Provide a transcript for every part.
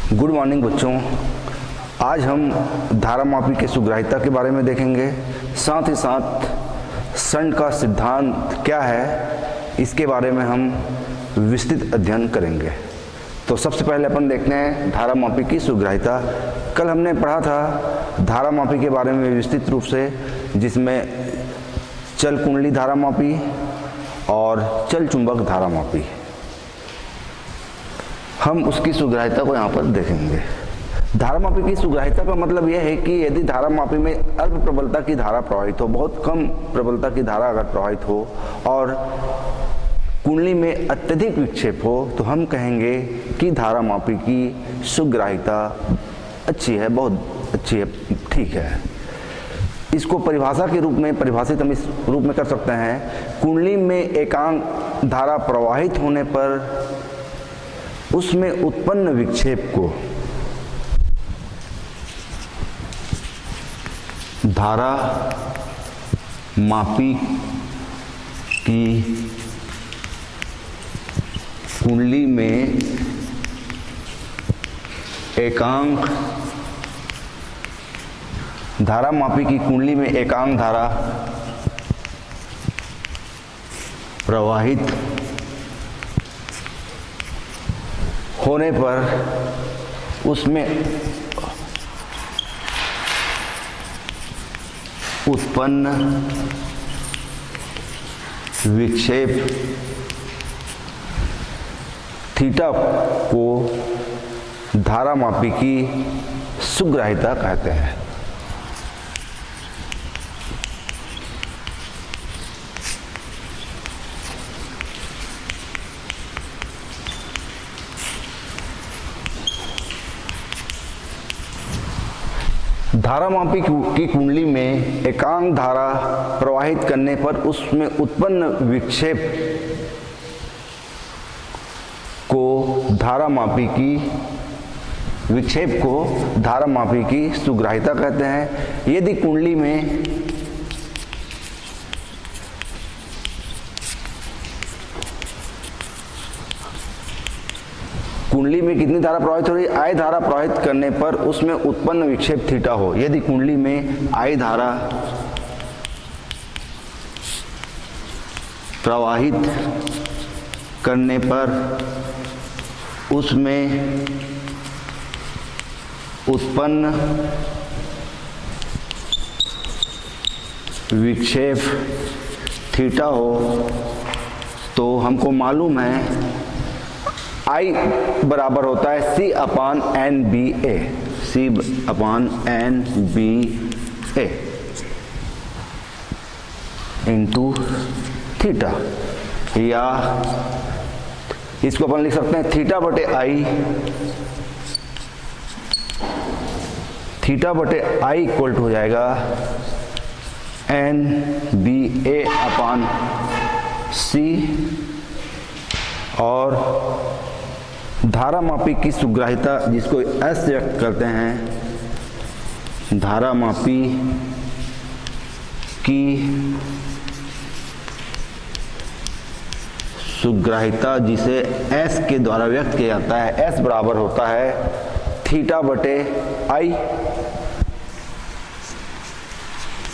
Good morning बच्चों। आज हम धारामापी के सुग्राह्यता के बारे में देखेंगे, साथ ही साथ सन का सिद्धांत क्या है इसके बारे में हम विस्तृत अध्ययन करेंगे। तो सबसे पहले अपन देखते हैं धारामापी की सुग्राह्यता। कल हमने पढ़ा था धारामापी के बारे में विस्तृत रूप से, जिसमें चल कुंडली धारामापी और चल चुंबक धारामापी। हम उसकी सुग्राह्यता को यहाँ पर देखेंगे। धारामापी की सुग्राह्यता का मतलब यह है कि यदि धारामापी में अल्प प्रबलता की धारा प्रवाहित हो, बहुत कम प्रबलता की धारा अगर प्रवाहित हो और कुंडली में अत्यधिक विक्षेप हो, तो हम कहेंगे कि धारामापी की सुग्राह्यता अच्छी है, बहुत अच्छी है, ठीक है। इसको परिभाषा के रूप में परिभाषित हम इस रूप में कर सकते हैं। कुंडली में एकांक धारा प्रवाहित होने पर उसमें उत्पन्न विक्षेप को धारा मापी की कुंडली में एकांक धारा मापी की कुंडली में एकांक धारा प्रवाहित होने पर उसमें उत्पन्न विक्षेप थीटा को धारामापी की सुग्राह्यता कहते हैं। धारामापी की कुंडली में एकांक धारा प्रवाहित करने पर उसमें उत्पन्न विक्षेप को धारामापी की सुग्राह्यता कहते हैं। यदि कुंडली में कितनी धारा प्रवाहित हो रही है, आई धारा प्रवाहित करने पर उसमें उत्पन्न विक्षेप थीटा हो। यदि कुंडली में आई धारा प्रवाहित करने पर उसमें उत्पन्न विक्षेप थीटा हो, तो हमको मालूम है I बराबर होता है C अपान एन बी ए, C अपान एन बी ए इंटू थीटा, या इसको अपन लिख सकते हैं थीटा बटे आई इक्वल टू हो जाएगा एन बी ए अपान सी। और धारामापी की सुग्राह्यता, जिसको एस व्यक्त करते हैं, धारामापी की सुग्राह्यता जिसे एस के द्वारा व्यक्त किया जाता है, एस बराबर होता है थीटा बटे आई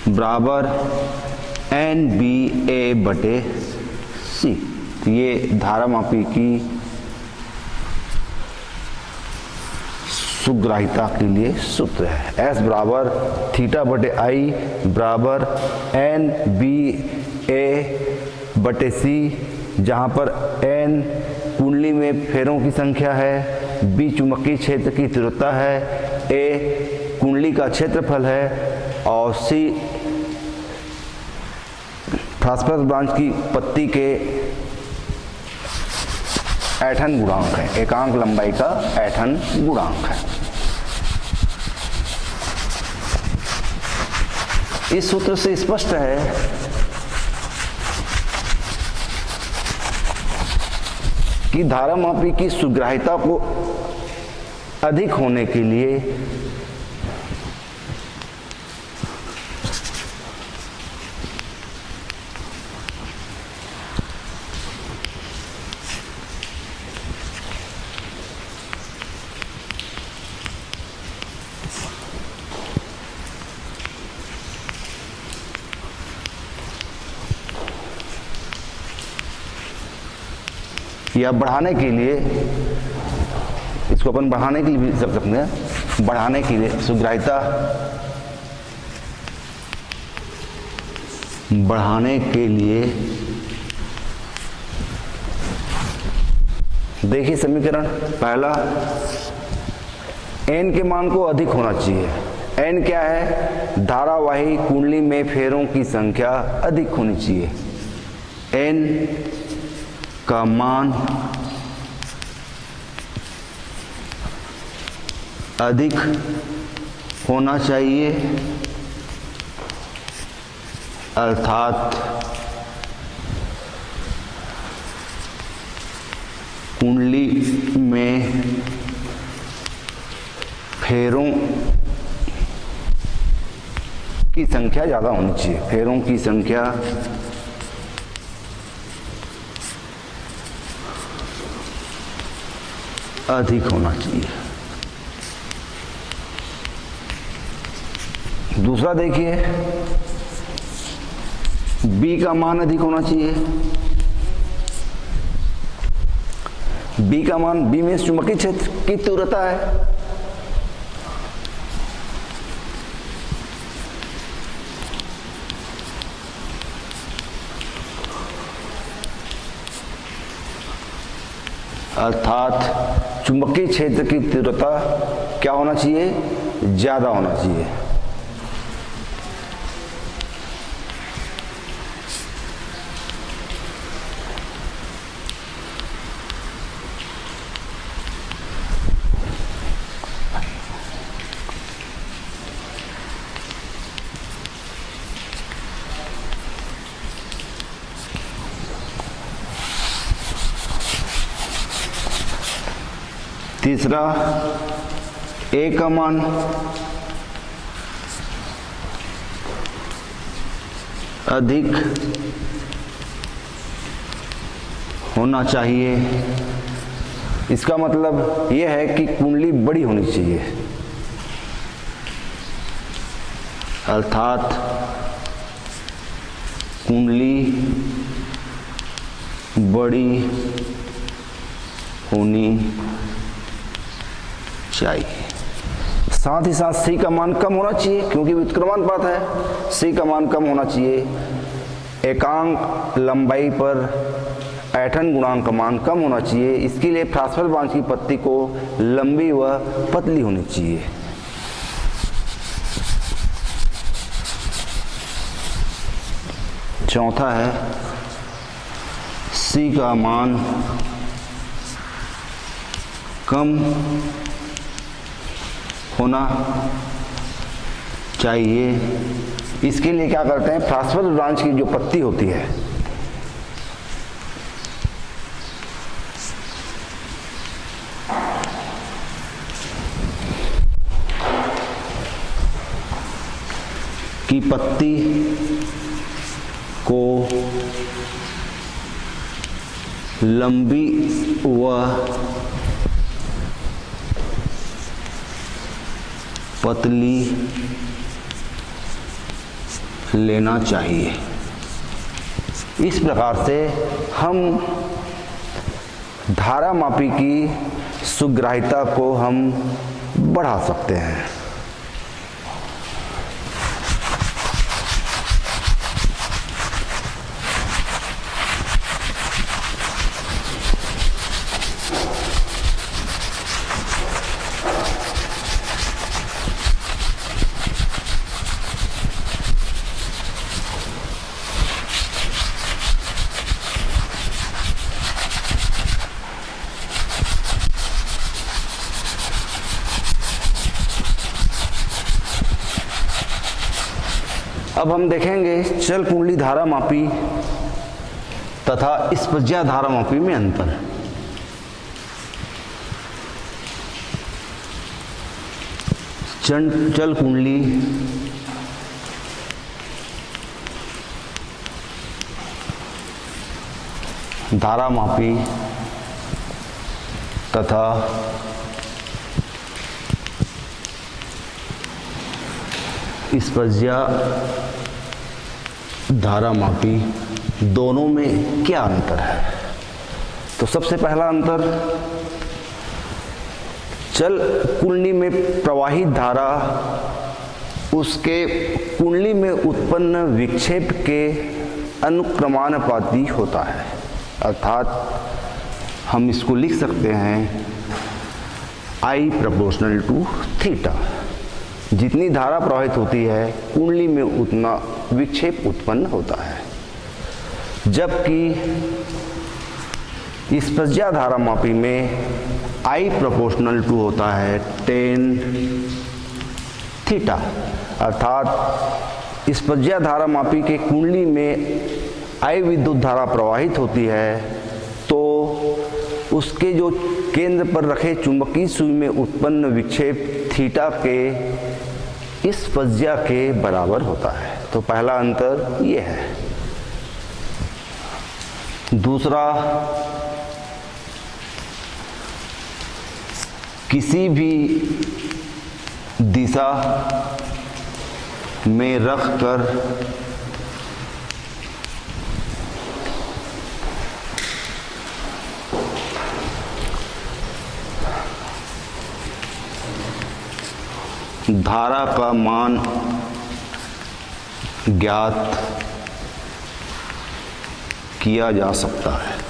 बराबर एन बी ए बटे सी। ये धारामापी की सुग्राह्यता के लिए सूत्र है। एस बराबर थीटा बटे आई बराबर एन बी ए बटे सी, जहाँ पर एन कुंडली में फेरों की संख्या है, बी चुंबकीय क्षेत्र की तीव्रता है, ए कुंडली का क्षेत्रफल है और सी फास्फोरस ब्रांच की पत्ती के ऐंठन गुणांक है, एकांक लंबाई का ऐंठन गुणांक है। इस सूत्र से स्पष्ट है कि धारामापी की सुग्राह्यता को अधिक होने के लिए या बढ़ाने के लिए, इसको अपन बढ़ाने के लिए भी कर सकते हैं, बढ़ाने के लिए सुग्राह्यता बढ़ाने के लिए देखिए समीकरण पहला, n के मान को अधिक होना चाहिए। n क्या है? धारावाही कुंडली में फेरों की संख्या अधिक होनी चाहिए। n का मान अधिक होना चाहिए, अर्थात कुंडली में फेरों की संख्या ज़्यादा होनी चाहिए। फेरों की संख्या अधिक होना चाहिए। दूसरा देखिए, B का मान अधिक होना चाहिए। B का मान, B में चुंबकीय क्षेत्र की तीव्रता है। अर्थात चुंबकीय क्षेत्र की तीव्रता क्या होना चाहिए? ज्यादा होना चाहिए। तीसरा, A का मान अधिक होना चाहिए। इसका मतलब यह है कि कुंडली बड़ी होनी चाहिए, अर्थात कुंडली बड़ी होनी चाहिए। साथ ही साथ C का मान कम होना चाहिए, क्योंकि व्युत्क्रमानुपात है। C का मान कम होना चाहिए। एकांक लंबाई पर ऐंठन गुणांक का मान कम होना चाहिए। इसके लिए फ्रास्फल बांझ की पत्ती को लंबी व पतली होनी चाहिए। चौथा है, C का मान कम होना चाहिए। इसके लिए क्या करते हैं? फ्रास्फल ब्रांच की जो पत्ती होती है, की पत्ती को लंबी व पतली लेना चाहिए। इस प्रकार से हम धारामापी की सुग्राह्यता को हम बढ़ा सकते हैं। अब हम देखेंगे चल कुंडली धारामापी तथा स्पज्या धारामापी में अंतर। चल कुंडली धारामापी तथा स्पज्या धारामापी दोनों में क्या अंतर है? तो सबसे पहला अंतर, चल कुंडली में प्रवाहित धारा उसके कुंडली में उत्पन्न विक्षेप के अनुक्रमानुपाती होता है। अर्थात हम इसको लिख सकते हैं I प्रोपोर्शनल टू थीटा। जितनी धारा प्रवाहित होती है कुंडली में उतना विक्षेप उत्पन्न होता है। जबकि इस प्रज्ञा धारा मापी में I प्रोपोर्शनल टू होता है tan थीटा। अर्थात इस प्रज्ञा धारा मापी के कुंडली में I विद्युत धारा प्रवाहित होती है तो उसके जो केंद्र पर रखे चुंबकीय सुई में उत्पन्न विक्षेप थीटा के इस प्रज्ञा के बराबर होता है। तो पहला अंतर ये है। दूसरा, किसी भी दिशा में रखकर धारा का मान ज्ञात किया जा सकता है।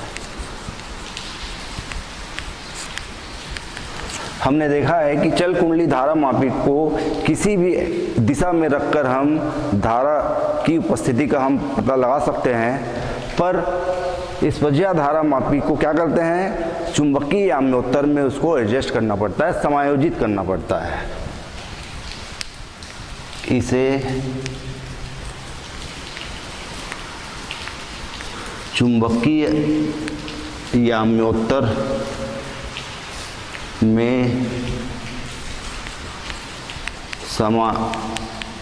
हमने देखा है कि चल कुंडली धारा मापी को किसी भी दिशा में रखकर हम धारा की उपस्थिति का हम पता लगा सकते हैं, पर इस प्रज्ञा धारा मापी को क्या करते हैं, चुंबकीय याम्योत्तर में उसको एडजस्ट करना पड़ता है, समायोजित करना पड़ता है। इसे चुंबकीय याम्योत्तर में समायोजित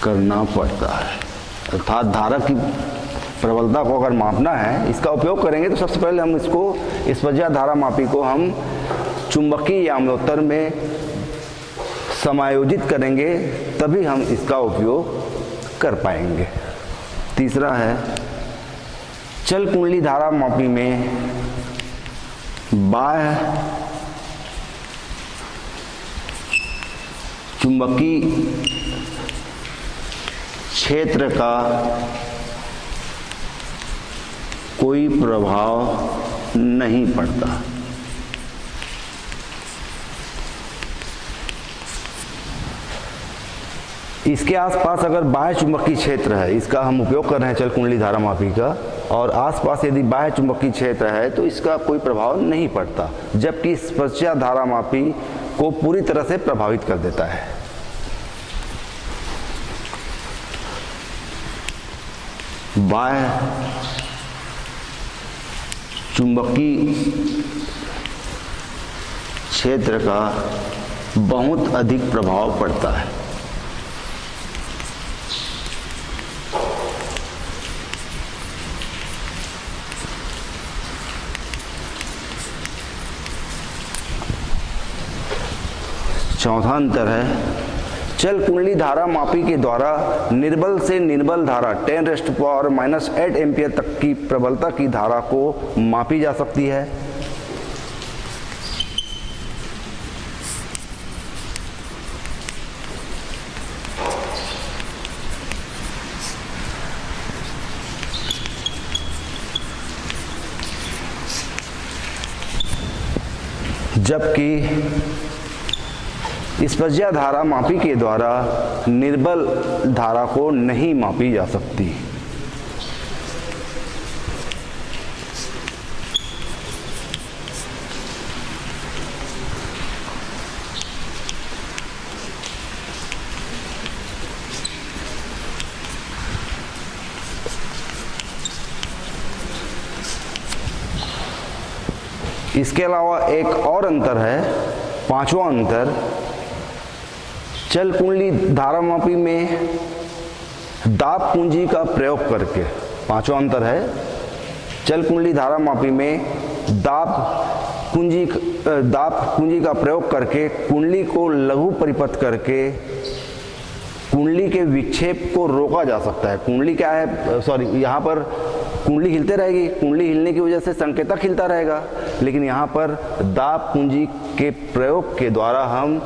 करना पड़ता है। अर्थात धारा की प्रबलता को अगर मापना है, इसका उपयोग करेंगे तो सबसे पहले हम इसको इस प्रज्ञा धारा मापी को हम चुंबकीय याम्योत्तर में समायोजित करेंगे, तभी हम इसका उपयोग कर पाएंगे। तीसरा है, चल कुंडली धारा मापी में बाह्य चुंबकीय क्षेत्र का कोई प्रभाव नहीं पड़ता। इसके आसपास अगर बाह्य चुंबकीय क्षेत्र है, इसका हम उपयोग कर रहे हैं चल कुंडली धारा मापी का, और आसपास यदि बाह्य चुंबकीय क्षेत्र है तो इसका कोई प्रभाव नहीं पड़ता, जबकि इस प्रज्ञा धारा मापी को पूरी तरह से प्रभावित कर देता है। बाह्य चुंबकीय क्षेत्र का बहुत अधिक प्रभाव पड़ता है। चौथा अंतर है, चल कुंडली धारा मापी के द्वारा निर्बल से निर्बल धारा 10⁻⁻8 एम्पियर तक की प्रबलता की धारा को मापी जा सकती है। जबकि इस प्रज्ञा धारा मापी के द्वारा निर्बल धारा को नहीं मापी जा सकती। इसके अलावा एक और अंतर है, पांचवा अंतर, चल कुंडली धारा मापी में दाब कुंजी का प्रयोग करके, पांचवा अंतर है, चल कुंडली धारा मापी में दाब कुंजी का प्रयोग करके कुंडली को लघु परिपथ करके कुंडली के विक्षेप को रोका जा सकता है। कुंडली क्या है, सॉरी, यहाँ पर कुंडली हिलते रहेगी, कुंडली हिलने की वजह से संकेतक हिलता रहेगा, लेकिन यहाँ पर दाब कुंजी के प्रयोग के द्वारा हम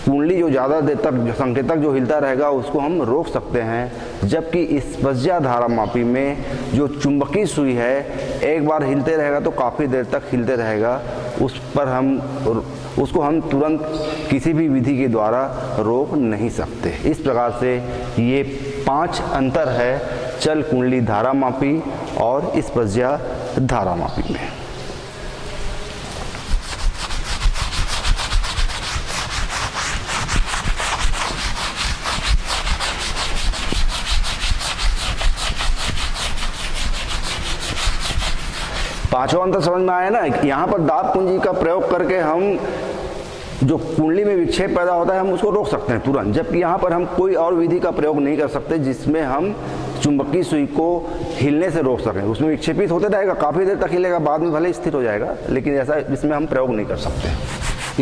कुंडली जो ज़्यादा देर तक संकेतक जो हिलता रहेगा उसको हम रोक सकते हैं। जबकि इस स्पज्या धारामापी में जो चुंबकीय सुई है एक बार हिलते रहेगा तो काफ़ी देर तक हिलते रहेगा, उसको हम तुरंत किसी भी विधि के द्वारा रोक नहीं सकते। इस प्रकार से ये 5 अंतर है चल कुंडली धारामापी और स्पज्या धारामापी में। पांचवा अंतर समझ में आया ना, यहाँ पर दाब कुंजी का प्रयोग करके हम जो कुंडली में विक्षेप पैदा होता है हम उसको रोक सकते हैं तुरंत, जबकि यहाँ पर हम कोई और विधि का प्रयोग नहीं कर सकते जिसमें हम चुंबकीय सुई को हिलने से रोक सकें। उसमें विक्षेपित होते रहेगा, काफ़ी देर तक हिलेगा, बाद में भले स्थिर हो जाएगा, लेकिन ऐसा इसमें हम प्रयोग नहीं कर सकते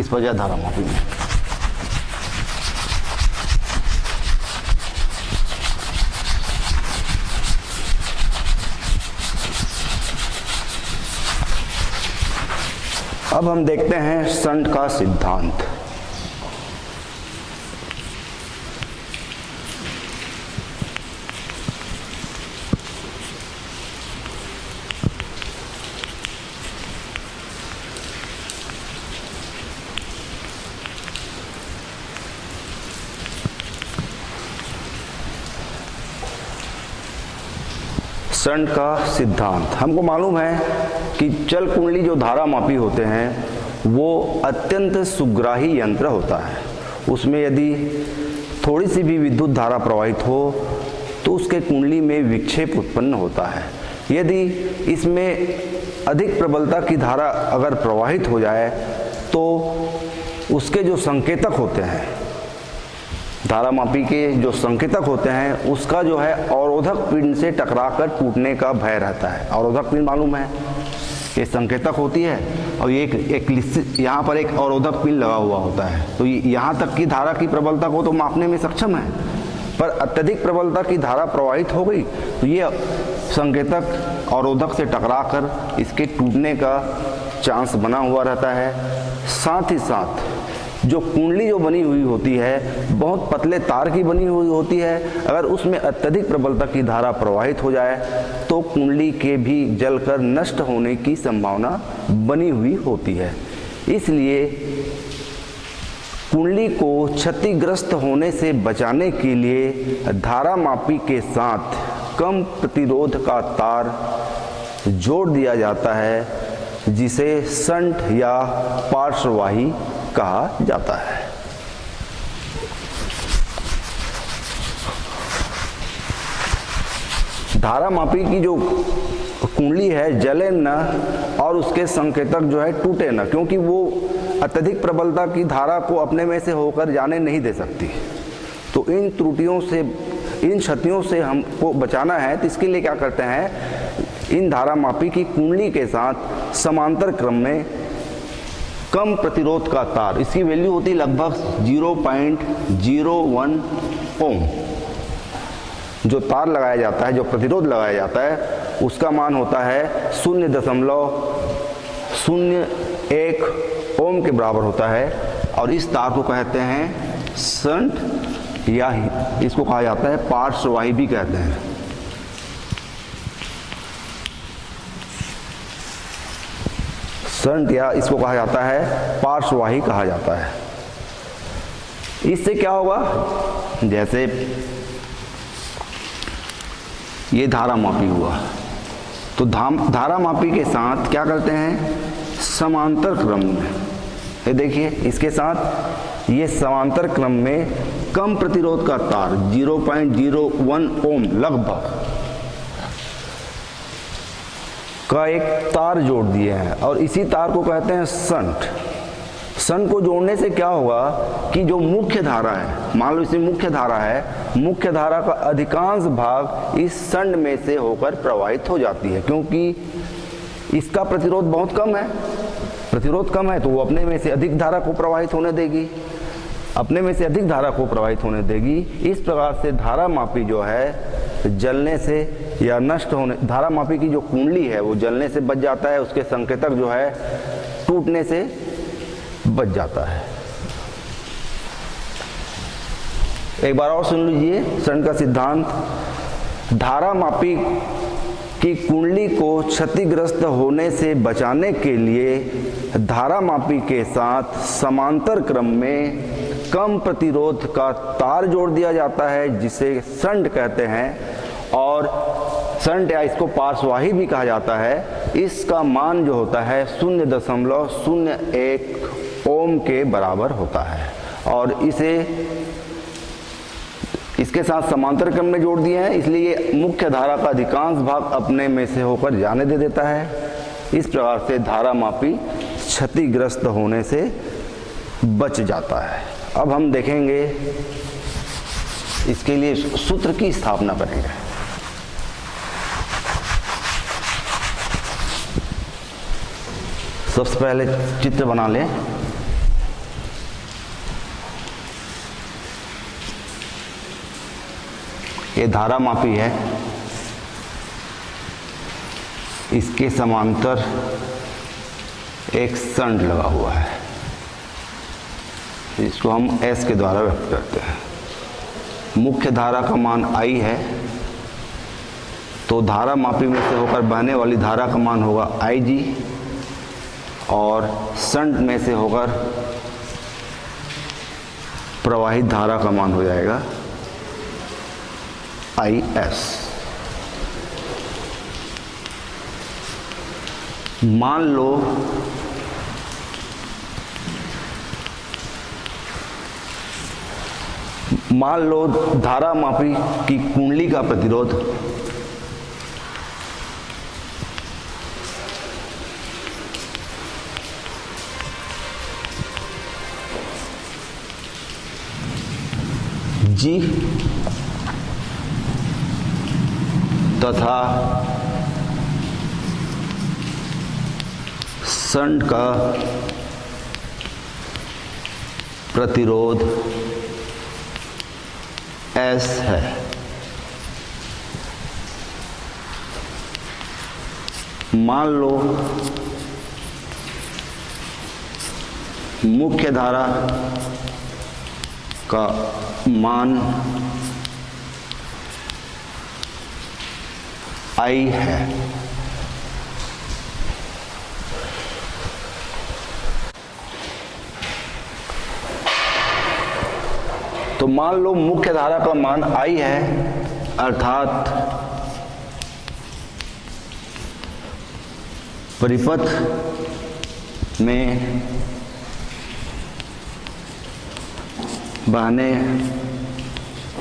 इस वजह धारामापी में। अब हम देखते हैं शंट का सिद्धांत। शंट का सिद्धांत, हमको मालूम है कि चल कुंडली जो धारामापी होते हैं वो अत्यंत सुग्राही यंत्र होता है। उसमें यदि थोड़ी सी भी विद्युत धारा प्रवाहित हो तो उसके कुंडली में विक्षेप उत्पन्न होता है। यदि इसमें अधिक प्रबलता की धारा अगर प्रवाहित हो जाए तो उसके जो संकेतक होते हैं, धारामापी के जो संकेतक होते हैं, उसका जो है अवरोधक पिंड से टकराकर टूटने का भय रहता है। अवरोधक पिंड मालूम है, ये संकेतक होती है और ये एक निश्चित यहाँ पर एक अवरोधक पिंड लगा हुआ होता है, तो यहाँ तक की धारा की प्रबलता को तो मापने में सक्षम है, पर अत्यधिक प्रबलता की धारा प्रवाहित हो गई तो ये संकेतक अवरोधक से टकराकर इसके टूटने का चांस बना हुआ रहता है। साथ ही साथ जो कुंडली जो बनी हुई होती है बहुत पतले तार की बनी हुई होती है, अगर उसमें अत्यधिक प्रबलता की धारा प्रवाहित हो जाए तो कुंडली के भी जलकर नष्ट होने की संभावना बनी हुई होती है। इसलिए कुंडली को क्षतिग्रस्त होने से बचाने के लिए धारामापी के साथ कम प्रतिरोध का तार जोड़ दिया जाता है, जिसे शंट या पार्श्ववाही कहा जाता है। धारामापी की जो कुंडली है जले न और उसके संकेतक जो है टूटे न, क्योंकि वो अत्यधिक प्रबलता की धारा को अपने में से होकर जाने नहीं दे सकती। तो इन त्रुटियों से, इन क्षतियों से हमको बचाना है, तो इसके लिए क्या करते हैं, इन धारामापी की कुंडली के साथ समांतर क्रम में कम प्रतिरोध का तार, इसकी वैल्यू होती है लगभग 0.01 ओम, जो तार लगाया जाता है, जो प्रतिरोध लगाया जाता है, उसका मान होता है 0.01 ओम के बराबर होता है। और इस तार को कहते हैं शंट या इसको कहा जाता है पार्श्ववाही भी कहते हैं। शंट या इसको कहा जाता है पार्श्ववाही कहा जाता है। इससे क्या होगा, जैसे ये धारामापी हुआ तो धारामापी के साथ क्या करते हैं, समांतर क्रम में, ये देखिए इसके साथ ये समांतर क्रम में कम प्रतिरोध का तार 0.01 ओम लगभग का एक तार जोड़ दिए हैं और इसी तार को कहते हैं शंट। शंट को जोड़ने से क्या होगा कि जो मुख्य धारा है, मान लो इसे मुख्य धारा है, मुख्य धारा का अधिकांश भाग इस शंट में से होकर प्रवाहित हो जाती है, क्योंकि इसका प्रतिरोध बहुत कम है, प्रतिरोध कम है तो वो अपने में से अधिक धारा को प्रवाहित होने देगी। अपने में से अधिक धारा को प्रवाहित होने देगी। इस प्रकार से धारा मापी जो है जलने से या नष्ट होने, धारा मापी की जो कुंडली है वो जलने से बच जाता है, उसके संकेतक जो है टूटने से बच जाता है। एक बार और सुन लीजिए शरण का सिद्धांत। धारा मापी की कुंडली को क्षतिग्रस्त होने से बचाने के लिए धारा मापी के साथ समांतर क्रम में कम प्रतिरोध का तार जोड़ दिया जाता है, जिसे शंट कहते हैं, और शंट या इसको पार्श्ववाही भी कहा जाता है। इसका मान जो होता है 0.01 ओम के बराबर होता है और इसके साथ समांतर क्रम में जोड़ दिए हैं, इसलिए ये मुख्य धारा का अधिकांश भाग अपने में से होकर जाने दे देता है। इस प्रकार से धारा मापी क्षतिग्रस्त होने से बच जाता है। अब हम देखेंगे इसके लिए सूत्र की स्थापना करेंगे। सबसे पहले चित्र बना लें। ये धारा मापी है, इसके समांतर एक शंट लगा हुआ है, इसको हम S के द्वारा व्यक्त करते हैं। मुख्य धारा का मान I है, तो धारा मापी में से होकर बहने वाली धारा का मान होगा IG और शंट में से होकर प्रवाहित धारा का मान हो जाएगा IS। मान लो धारा मापी की कुंडली का प्रतिरोध G तथा शंट का प्रतिरोध S है। मान लो मुख्य धारा का मान I है। तो मान लो मुख्य धारा का मान I है, अर्थात परिपथ में बहने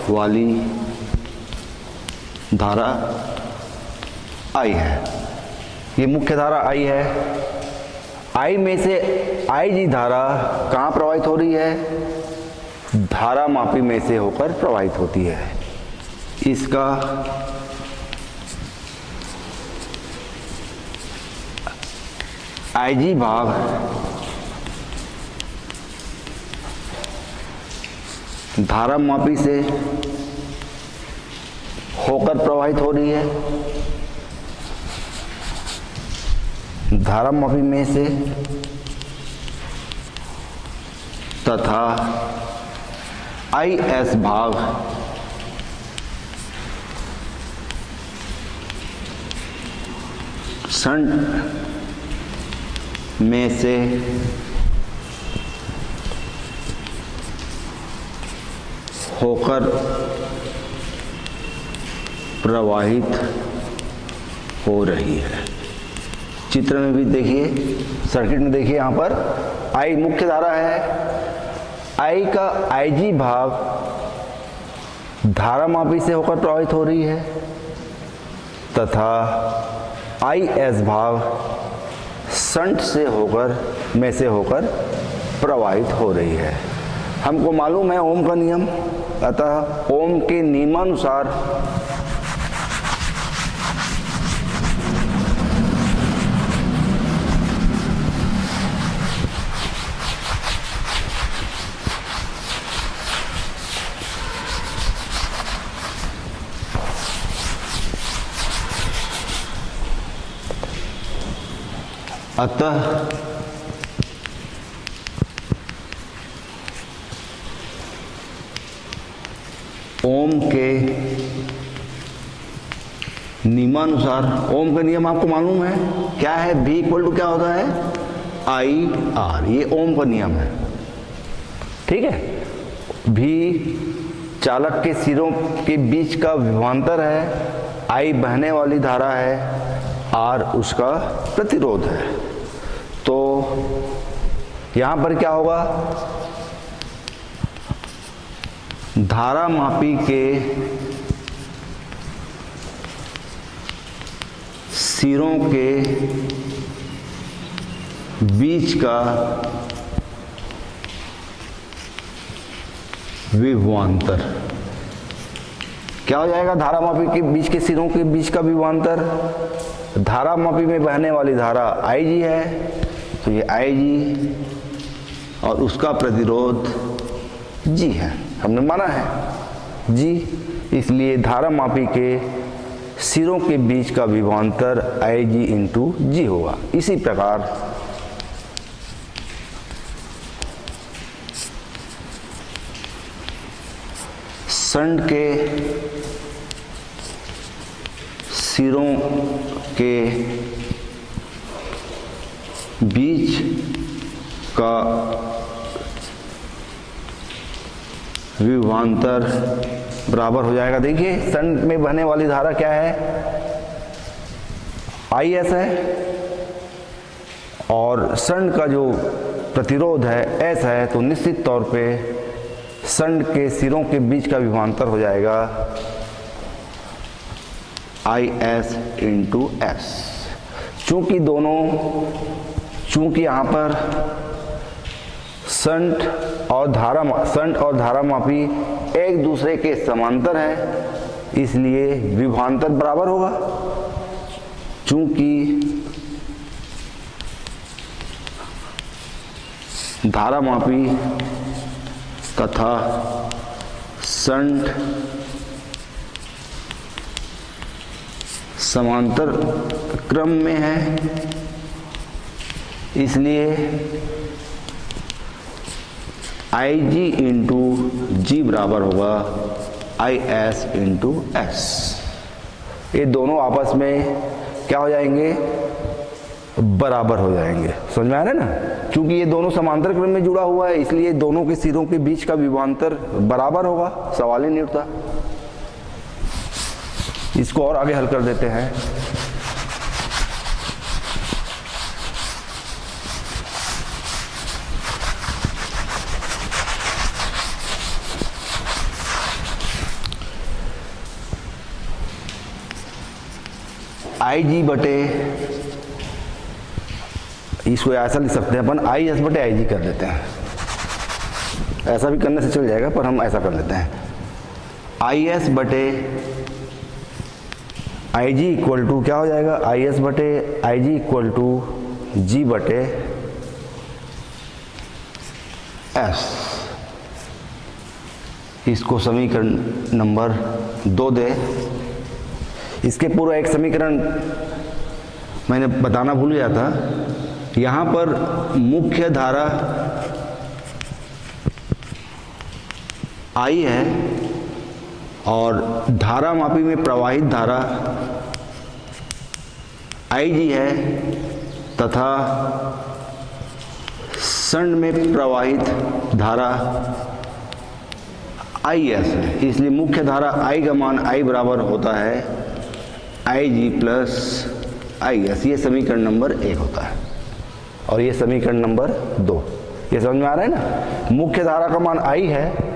वाली धारा I है। ये मुख्य धारा I है। I में से IG धारा कहाँ प्रवाहित हो रही है? धारा मापी में से होकर प्रवाहित होती है। इसका IG भाग धारा मापी से होकर प्रवाहित हो रही है, धारा मापी में से, तथा IS भाग शंट में से होकर प्रवाहित हो रही है। चित्र में भी देखिए, सर्किट में देखिए, यहाँ पर I मुख्य धारा है। I का IG भाग धारा मापी से होकर प्रवाहित हो रही है तथा IS भाग शंट से होकर प्रवाहित हो रही है। हमको मालूम है ओम का नियम, अतः ओम के नियमानुसार अतः ओम के नियमानुसार, ओम का नियम आपको मालूम है क्या है, V इक्वल टू क्या होता है, आई आर, ये ओम का नियम है, ठीक है। V चालक के सिरों के बीच का विभवांतर है, I बहने वाली धारा है, R उसका प्रतिरोध है। तो यहां पर क्या होगा, धारा मापी के सिरों के बीच का विभवांतर क्या हो जाएगा, धारा मापी के बीच के सिरों के बीच का विभवांतर, धारा मापी में बहने वाली धारा Ig है, तो ये Ig और उसका प्रतिरोध G है, हमने माना है G, इसलिए धारा मापी के सिरों के बीच का विभवांतर Ig इंटू G होगा। इसी प्रकार संड के सिरों के बीच का विभवांतर बराबर हो जाएगा, देखिए संड में बहने वाली धारा क्या है, IS है, और संड का जो प्रतिरोध है S है, तो निश्चित तौर पे संड के सिरों के बीच का विभवांतर हो जाएगा IS इंटू S। चूंकि यहाँ पर संड और धारा मापी एक दूसरे के समांतर है, इसलिए विभवांतर बराबर होगा। चूंकि धारा मापी तथा संड समांतर क्रम में है, इसलिए Ig इंटू G बराबर होगा IS इंटू S। ये दोनों आपस में क्या हो जाएंगे, बराबर हो जाएंगे, समझ में आ रहा है ना। क्योंकि ये दोनों समांतर क्रम में जुड़ा हुआ है, इसलिए दोनों के सिरों के बीच का विभवांतर बराबर होगा, सवाल ही नहीं उठता। इसको और आगे हल कर देते हैं। Ig बटे, इसको ऐसा लिख सकते हैं अपन, IS बटे Ig कर देते हैं, ऐसा भी करने से चल जाएगा पर हम ऐसा कर लेते हैं। IS बटे Ig इक्वल टू क्या हो जाएगा, IS बटे Ig इक्वल टू G बटे S। इसको समीकरण नंबर 2 दे। इसके पूर्व एक समीकरण मैंने बताना भूल गया था, यहाँ पर मुख्य धारा I है और धारा मापी में प्रवाहित धारा Ig है तथा संड में प्रवाहित धारा IS है, इसलिए मुख्य धारा I का मान I बराबर होता है Ig प्लस IS। ये समीकरण नंबर 1 होता है और ये समीकरण नंबर 2। ये समझ में आ रहा है ना। मुख्य धारा का मान I है,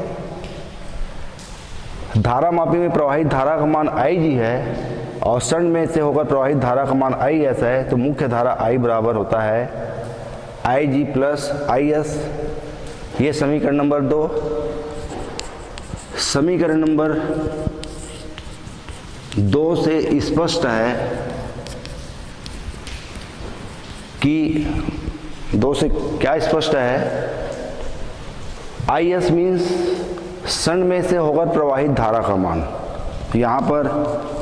धारा मापी में प्रवाहित धारा का मान Ig है और संड में से होकर प्रवाहित धारा का मान IS है, तो मुख्य धारा I बराबर होता है Ig प्लस IS। ये समीकरण नंबर 2। समीकरण नंबर 2 से स्पष्ट है कि, 2 से क्या स्पष्ट है, IS मीन्स संड में से होकर प्रवाहित धारा का मान। यहाँ पर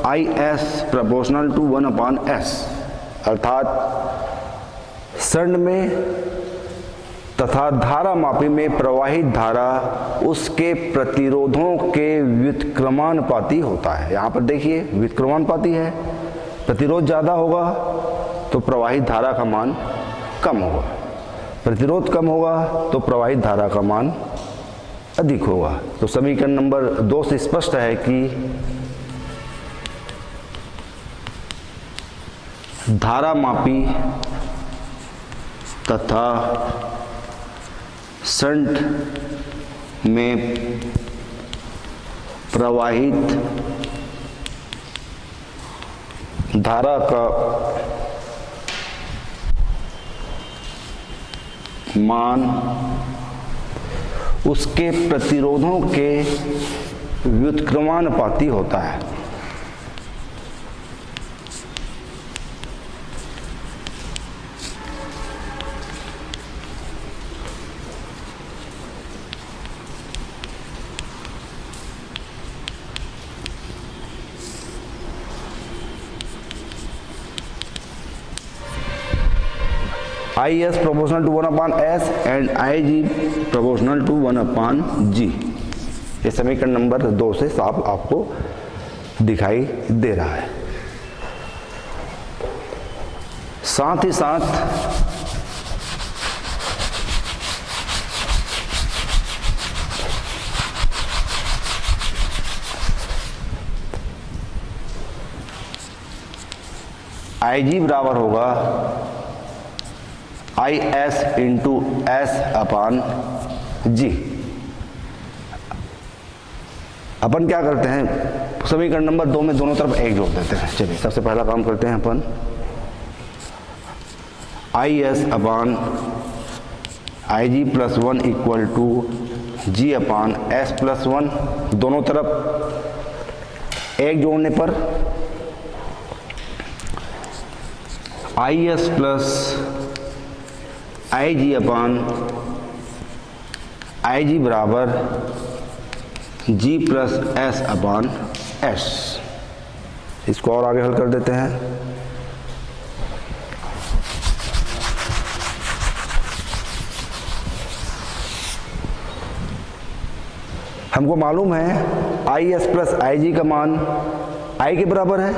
IS प्रोपोर्शनल टू 1/S, अर्थात संड में तथा धारामापी में प्रवाहित धारा उसके प्रतिरोधों के व्युत्क्रमानुपाती होता है। यहाँ पर देखिए व्युत्क्रमानुपाती है, प्रतिरोध ज़्यादा होगा तो प्रवाहित धारा का मान कम होगा, प्रतिरोध कम होगा तो प्रवाहित धारा का मान अधिक होगा। तो समीकरण नंबर 2 से स्पष्ट है कि धारामापी तथा शंट में प्रवाहित धारा का मान उसके प्रतिरोधों के व्युत्क्रमानुपाती होता है। IS proportional to 1 upon S and IG proportional to 1 upon G। ये समीकरण नंबर 2 से साफ आपको दिखाई दे रहा है। साथ ही साथ IG बराबर होगा IS into S upon G। अपन क्या करते हैं, समीकरण नंबर 2 में दोनों तरफ 1 जोड़ देते हैं। चलिए सबसे पहला काम करते हैं अपन, IS upon IG plus 1 equal to G upon S plus 1। दोनों तरफ 1 जोड़ने पर IS plus IG upon IG बराबर G plus S upon S। इसको और आगे हल कर देते हैं। हमको मालूम है IS प्लस IG का मान I के बराबर है।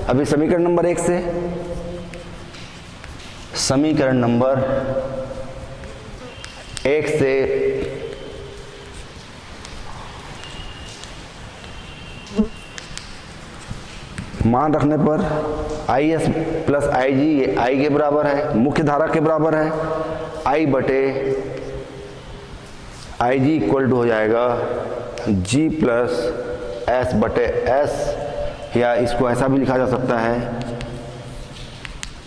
अभी समीकरण नंबर 1 से, समीकरण नंबर 1 से मान रखने पर IS प्लस IG ये I के बराबर है, मुख्य धारा के बराबर है। I बटे IG इक्वल टू हो जाएगा G प्लस S बटे S, या इसको ऐसा भी लिखा जा सकता है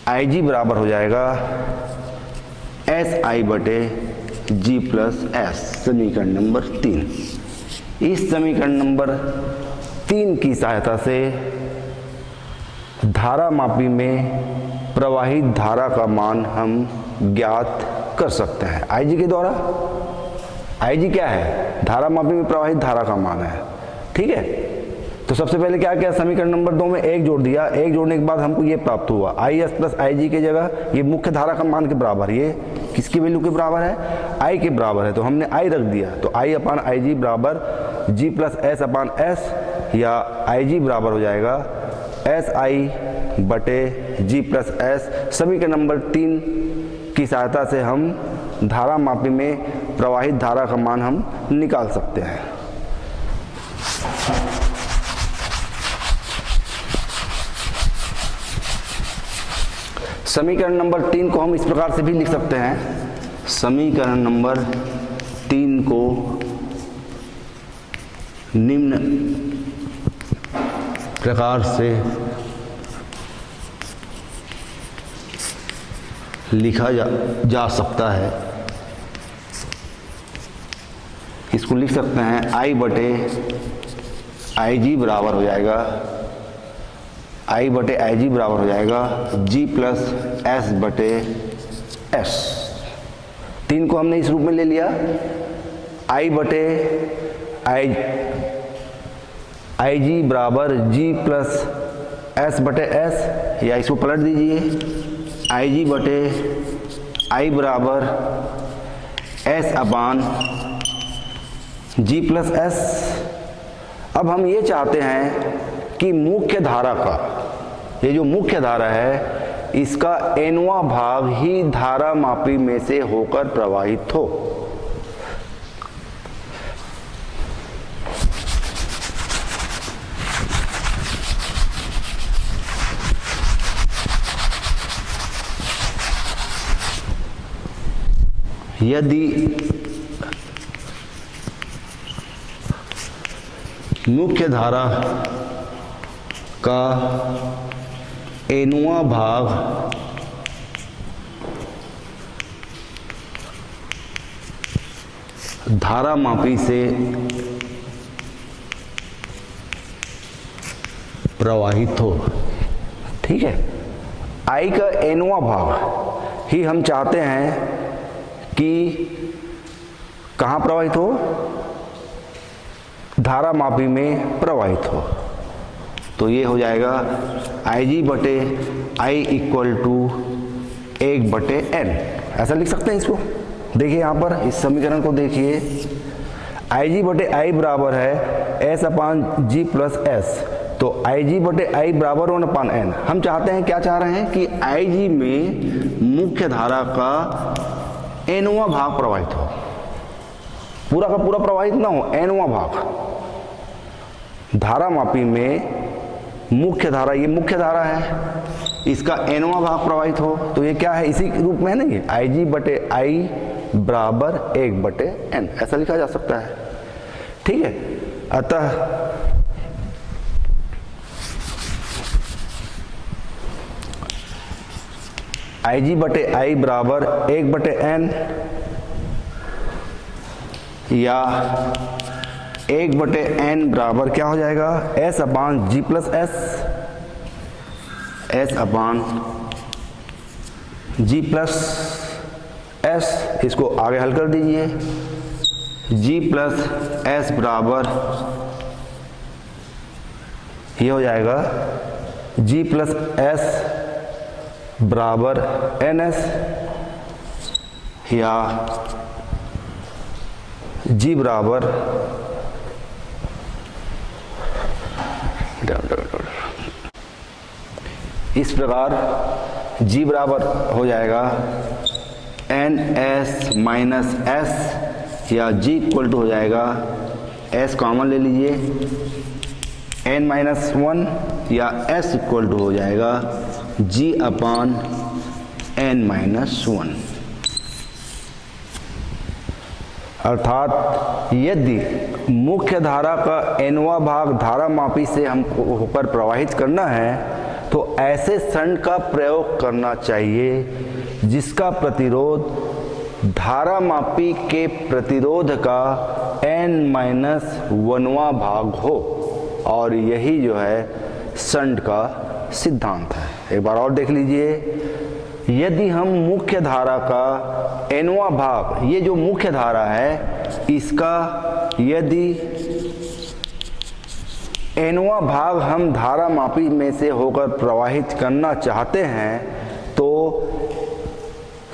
IG बराबर हो जाएगा SI बटे G प्लस S। समीकरण नंबर 3। इस समीकरण नंबर 3 की सहायता से धारामापी में प्रवाहित धारा का मान हम ज्ञात कर सकते हैं IG के द्वारा। IG क्या है, धारामापी में प्रवाहित धारा का मान है। ठीक है, तो सबसे पहले क्या किया, समीकरण नंबर 2 में 1 जोड़ दिया। 1 जोड़ने के बाद हमको ये प्राप्त हुआ IS प्लस IG के जगह ये मुख्य धारा का मान के बराबर, ये किसकी वैल्यू के बराबर है, I के बराबर है, तो हमने I रख दिया। तो I अपान IG बराबर G plus S upon S, या IG बराबर हो जाएगा SI बटे G प्लस S। समीकरण नंबर 3 की सहायता से हम धारामापी में प्रवाहित धारा का मान हम निकाल सकते हैं। समीकरण नंबर 3 को हम इस प्रकार से भी लिख सकते हैं। समीकरण नंबर 3 को निम्न प्रकार से लिखा जा सकता है। इसको लिख सकते हैं I बटे IG बराबर हो जाएगा, I बटे IG बराबर हो जाएगा G प्लस S बटे S। 3 को हमने इस रूप में ले लिया, I बटे IG बराबर G प्लस S बटे S, या इसको पलट दीजिए IG बटे I बराबर S अपान G प्लस S। अब हम ये चाहते हैं कि मुख्य धारा का, ये जो मुख्य धारा है, इसका nवां भाग ही धारा मापी में से होकर प्रवाहित हो। यदि मुख्य धारा का nवां भाग धारा मापी से प्रवाहित हो, ठीक है। I का nवां भाग ही हम चाहते हैं कि कहाँ प्रवाहित हो, धारा मापी में प्रवाहित हो। तो ये हो जाएगा Ig बटे I इक्वल टू 1/n, ऐसा लिख सकते हैं इसको। देखिए यहाँ पर इस समीकरण को देखिए, Ig बटे I बराबर है S अपान G प्लस S। तो Ig बटे I बराबर 1/n। हम चाहते हैं, क्या चाह रहे हैं कि Ig में मुख्य धारा का nवां भाग प्रवाहित हो, पूरा का पूरा प्रवाहित ना हो, nवां भाग धारा मापी में मुख्य धारा, ये मुख्य धारा है, इसका nवां भाग प्रवाहित हो। तो ये क्या है, इसी रूप में है ना, ये Ig बटे I बराबर 1/n, ऐसा लिखा जा सकता है, ठीक है। अतः Ig बटे I बराबर 1/n या 1/n बराबर क्या हो जाएगा, S अपान G प्लस S, S अपान G प्लस S। इसको आगे हल कर दीजिए, G प्लस S बराबर ये हो जाएगा G प्लस S बराबर NS या G बराबर इस प्रकार G बराबर हो जाएगा NS माइनस S या G इक्वल टू हो जाएगा, S कॉमन ले लीजिए, n-1 या S इक्वल टू हो जाएगा G अपान n-1। अर्थात यदि मुख्य धारा का nवां भाग धारा मापी से हमको होकर प्रवाहित करना है, तो ऐसे संड का प्रयोग करना चाहिए जिसका प्रतिरोध धारा मापी के प्रतिरोध का n-1वां भाग हो, और यही जो है संड का सिद्धांत है। एक बार और देख लीजिए, यदि हम मुख्य धारा का nवां भाग, ये जो मुख्य धारा है, इसका यदि nवां भाग हम धारा मापी में से होकर प्रवाहित करना चाहते हैं, तो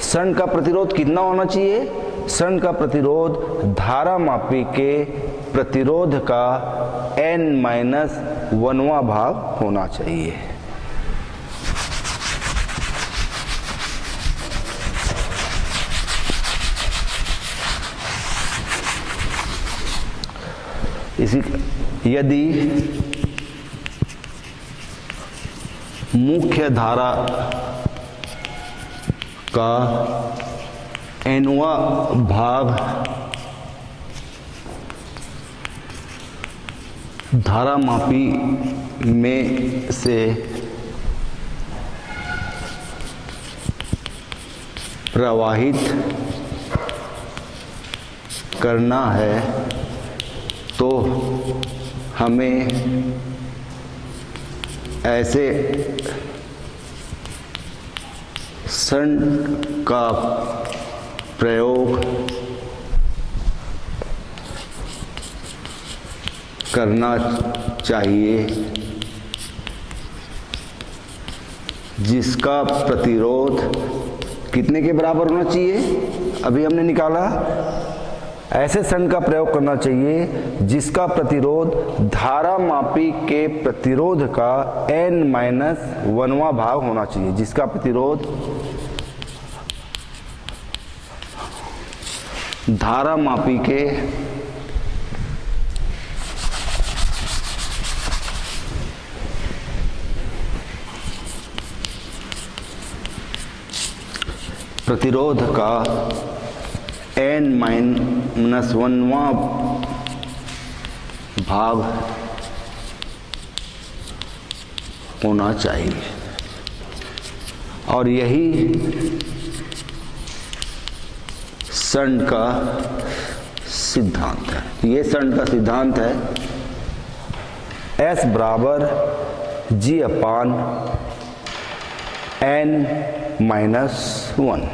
संड का प्रतिरोध कितना होना चाहिए, संड का प्रतिरोध धारा मापी के प्रतिरोध का n-1वां भाग होना चाहिए। इसी यदि मुख्य धारा का nवां भाग धारा मापी में से प्रवाहित करना है, तो हमें ऐसे संड का प्रयोग करना चाहिए जिसका प्रतिरोध कितने के बराबर होना चाहिए, अभी हमने निकाला, ऐसे षण का प्रयोग करना चाहिए जिसका प्रतिरोध धारामापी के प्रतिरोध का n-1वां भाग होना चाहिए, जिसका प्रतिरोध धारामापी के प्रतिरोध का n-1वां भाग होना चाहिए, और यही षण का सिद्धांत है। ये षण का सिद्धांत है, S बराबर G अपान n-1।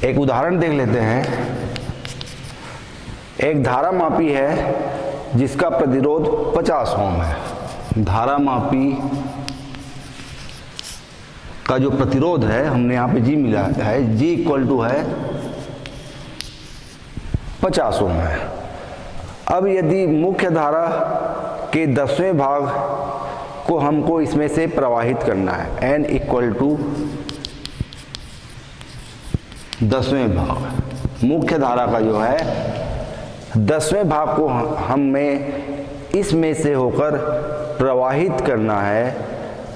एक उदाहरण देख लेते हैं। एक धारामापी है जिसका प्रतिरोध 50 ओम है। धारामापी का जो प्रतिरोध है, हमने यहाँ पे G मिला है, G इक्वल टू है 50 ओम है। अब यदि मुख्य धारा के 10वें भाग को हमको इसमें से प्रवाहित करना है, N इक्वल टू 10वें भाग, मुख्य धारा का जो है 10वें भाग को हमें इसमें से होकर प्रवाहित करना है,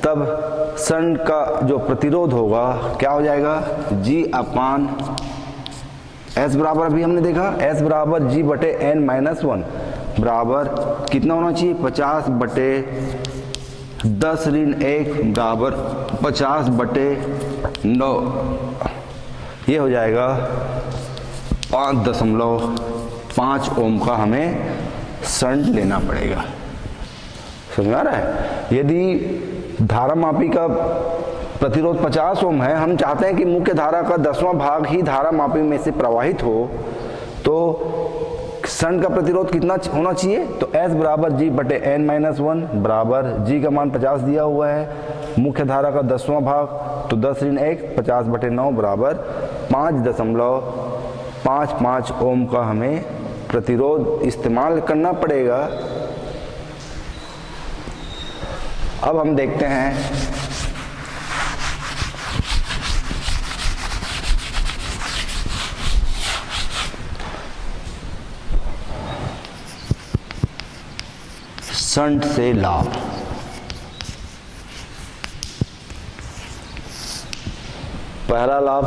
तब षण का जो प्रतिरोध होगा क्या हो जाएगा, G अपान S बराबर, अभी हमने देखा S बराबर G बटे n-1 बराबर कितना होना चाहिए, 50 बटे 10 ऋण 1 बराबर 50 बटे 9, ये हो जाएगा 5.5 ओम का हमें षण लेना पड़ेगा। समझ में आ रहा है। यदि धारामापी का प्रतिरोध 50 ओम है, हम चाहते हैं कि मुख्य धारा का 10वां भाग ही धारामापी में से प्रवाहित हो, तो षण का प्रतिरोध कितना होना चाहिए, तो S बराबर G बटे n-1 बराबर G का मान 50 दिया हुआ है, मुख्य धारा का 10वां भाग तो 10 ऋण 1 50 बटे 9 बराबर 5.55 ओम का हमें प्रतिरोध इस्तेमाल करना पड़ेगा। अब हम देखते हैं शंट से लाभ। पहला लाभ,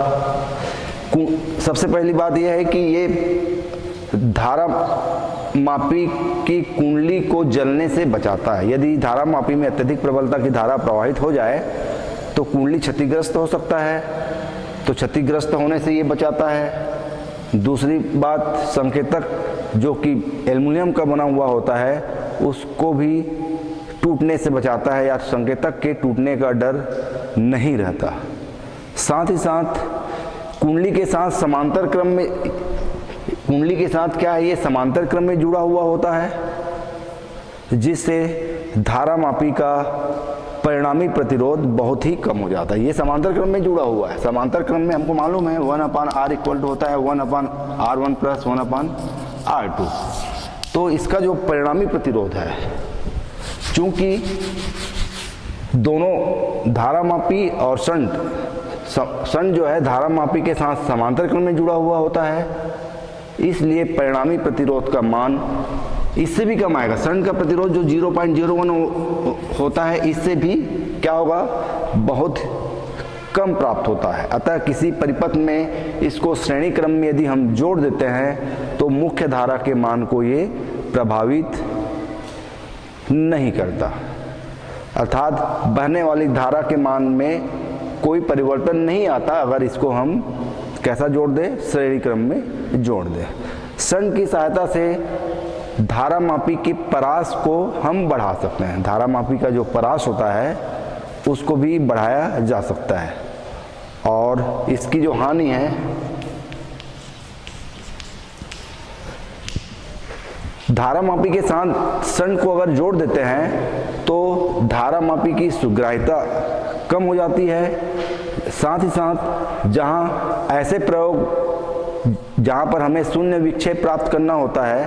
सबसे पहली बात यह है कि ये धारा मापी की कुंडली को जलने से बचाता है। यदि धारा मापी में अत्यधिक प्रबलता की धारा प्रवाहित हो जाए तो कुंडली क्षतिग्रस्त हो सकता है, तो क्षतिग्रस्त होने से ये बचाता है। दूसरी बात, संकेतक जो कि एल्युमिनियम का बना हुआ होता है उसको भी टूटने से बचाता है, या संकेतक के टूटने का डर नहीं रहता। साथ ही साथ कुंडली के साथ समांतर क्रम में, कुंडली के साथ क्या है, ये समांतर क्रम में जुड़ा हुआ होता है, जिससे धारा मापी का परिणामी प्रतिरोध बहुत ही कम हो जाता है। ये समांतर क्रम में जुड़ा हुआ है। समांतर क्रम में हमको मालूम है 1/r इक्वल टू होता है 1/r1 प्लस 1/r2। तो इसका जो परिणामी प्रतिरोध है, चूंकि दोनों धारामापी और शंट जो है धारामापी के साथ समांतर क्रम में जुड़ा हुआ होता है, इसलिए परिणामी प्रतिरोध का मान इससे भी कम आएगा। शंट का प्रतिरोध जो 0.01 होता है, इससे भी क्या होगा, बहुत कम प्राप्त होता है। अतः किसी परिपथ में इसको श्रेणी क्रम में यदि हम जोड़ देते हैं तो मुख्य धारा के मान को ये प्रभावित नहीं करता, अर्थात बहने वाली धारा के मान में कोई परिवर्तन नहीं आता अगर इसको हम कैसा जोड़ दें, श्रेणी क्रम में जोड़ दें। शंट की सहायता से धारा मापी की परास को हम बढ़ा सकते हैं। धारा मापी का जो परास होता है उसको भी बढ़ाया जा सकता है, और इसकी जो हानि है, धारामापी के साथ षण को अगर जोड़ देते हैं तो धारामापी की सुग्राह्यता कम हो जाती है। साथ ही साथ जहां ऐसे प्रयोग जहां पर हमें शून्य विक्षेप प्राप्त करना होता है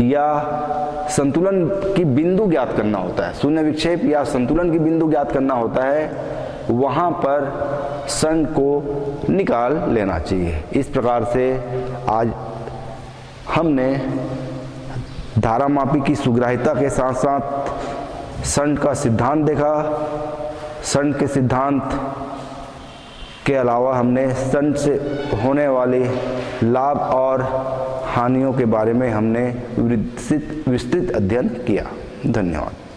या संतुलन की बिंदु ज्ञात करना होता है, शून्य विक्षेप या संतुलन की बिंदु ज्ञात करना होता है, वहां पर षण को निकाल लेना चाहिए। इस प्रकार से आज हमने धारामापी की सुग्राह्यता के साथ साथ षण का सिद्धांत देखा। षण के सिद्धांत के अलावा हमने षण से होने वाले लाभ और हानियों के बारे में हमने विस्तृत अध्ययन किया। धन्यवाद।